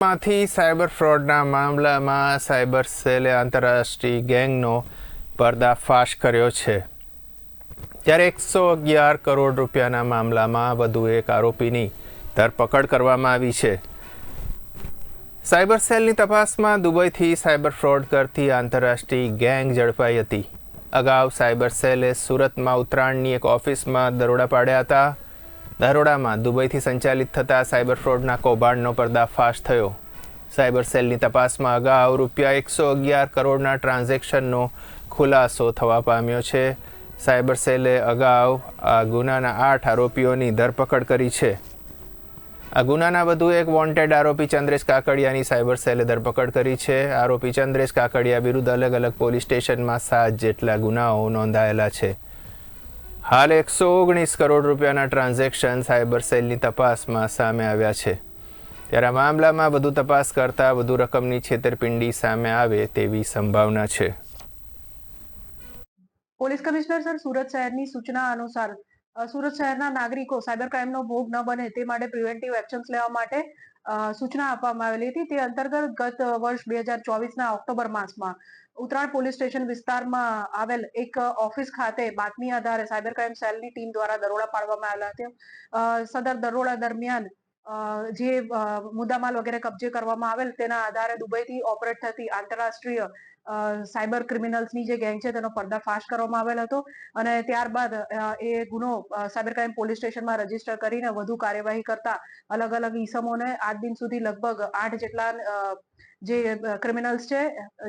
માંથી સાયબર ફ્રોડના મામલામાં સાયબર સેલે આંતરરાષ્ટ્રીય ગેંગનો પર્દાફાશ કર્યો છે. ત્યારે 111 કરોડ રૂપિયાના મામલામાં વધુ એક આરોપીની ધરપકડ કરવામાં આવી છે. સાયબર સેલની તપાસમાં દુબઈથી સાયબર ફ્રોડ કરતી આંતરરાષ્ટ્રીય ગેંગ ઝડપાઈ હતી. અગાઉ સાયબર સેલે સુરતમાં ઉત્તરાયણની એક ઓફિસમાં દરોડા પાડ્યા હતા. દરોડામાં દુબઈથી સંચાલિત થતા સાયબર ફ્રોડના કૌભાંડનો પર્દાફાશ થયો. સાયબર સેલની તપાસમાં અગાઉ રૂપિયા 111 કરોડના ટ્રાન્ઝેક્શનનો ખુલાસો થવા પામ્યો છે. સાયબર સેલે અગાઉ આ ગુનાના 8 આરોપીઓની ધરપકડ કરી છે. આ ગુનાના વધુ એક વોન્ટેડ આરોપી ચંદ્રેશ કાકડિયાની સાયબર સેલે ધરપકડ કરી છે. આરોપી ચંદ્રેશ કાકડિયા વિરુદ્ધ અલગ અલગ પોલીસ સ્ટેશનમાં 7 જેટલા ગુનાઓ નોંધાયેલા છે. હાલ 119 કરોડ રૂપિયાના ટ્રાન્ઝેક્શન સાયબર સેલની તપાસમાં સામે આવ્યા છે. ત્યારે આ મામલામાં વધુ તપાસ કરતા વધુ રકમની છેતરપિંડી સામે આવે તેવી સંભાવના છે. પોલીસ કમિશનર સર, સુરત શહેરની સૂચના અનુસાર સુરત શહેરના નાગરિકો સાયબર ક્રાઇમનો ભોગ ન બને તે માટે પ્રિવેન્ટિવ એક્શન્સ લેવા માટે સૂચના આપવામાં આવેલી હતી. તે અંતર્ગત ગત વર્ષ 2024ના ઓક્ટોબર માસમાં ઉત્તરાયણ પોલીસ સ્ટેશન વિસ્તારમાં આવેલ એક ઓફિસ ખાતે બાતમી આધારે સાયબર ક્રાઇમ સેલની ટીમ દ્વારા દરોડા પાડવામાં આવેલા હતા. સદર દરોડા દરમિયાન જે મુદ્દામાલ વગેરે કબજે કરવામાં આવેલ તેના આધારે દુબઈથી ઓપરેટ થતી આંતરરાષ્ટ્રીય સાયબર ક્રિમિનલ્સની જે ગેંગ છે તેનો પર્દાફાશ કરવામાં આવેલ હતો અને ત્યારબાદ એ ગુનો સાયબર ક્રાઇમ પોલીસ સ્ટેશનમાં રજીસ્ટર કરીને વધુ કાર્યવાહી કરતા અલગ અલગ ઈસમોને આજ દિન સુધી લગભગ 8 જેટલા જે ક્રિમિનલ્સ છે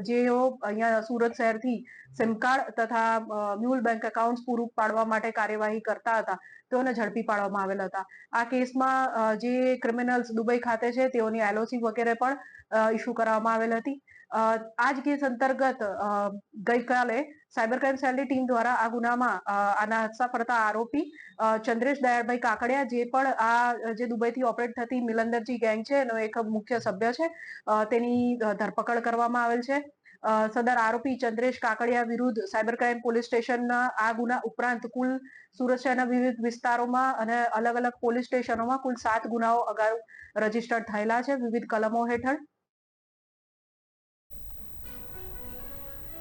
જેઓ અહીંયા સુરત શહેરથી સિમ કાર્ડ તથા મ્યુલ બેંક એકાઉન્ટ પૂરું પાડવા માટે કાર્યવાહી કરતા હતા તેઓને ઝડપી પાડવામાં આવેલ હતા. આ કેસમાં જે ક્રિમિનલ્સ દુબઈ ખાતે છે તેઓની એલઓસી વગેરે પણ ઇસ્યુ કરવામાં આવેલ હતી. આ જ કેસ અંતર્ગત ગઈકાલે સાયબર ક્રાઇમ સેલની ટીમ દ્વારા આ ગુનામાં આના સફળતા આરોપી ચંદ્રેશ દયાળભાઈ કાકડિયા, જે પણ આ જે દુબઈથી ઓપરેટ થતી મિલંદરજી ગેંગ છે એનો એક મુખ્ય સભ્ય છે, તેની ધરપકડ કરવામાં આવેલ છે. સદર આરોપી ચંદ્રેશ કાકડિયા વિરુદ્ધ સાયબર ક્રાઇમ પોલીસ સ્ટેશનના આ ગુના ઉપરાંત કુલ સુરત શહેરના વિવિધ વિસ્તારોમાં અને અલગ અલગ પોલીસ સ્ટેશનોમાં કુલ 7 ગુનાઓ અગાઉ રજીસ્ટર્ડ થયેલા છે વિવિધ કલમો હેઠળ.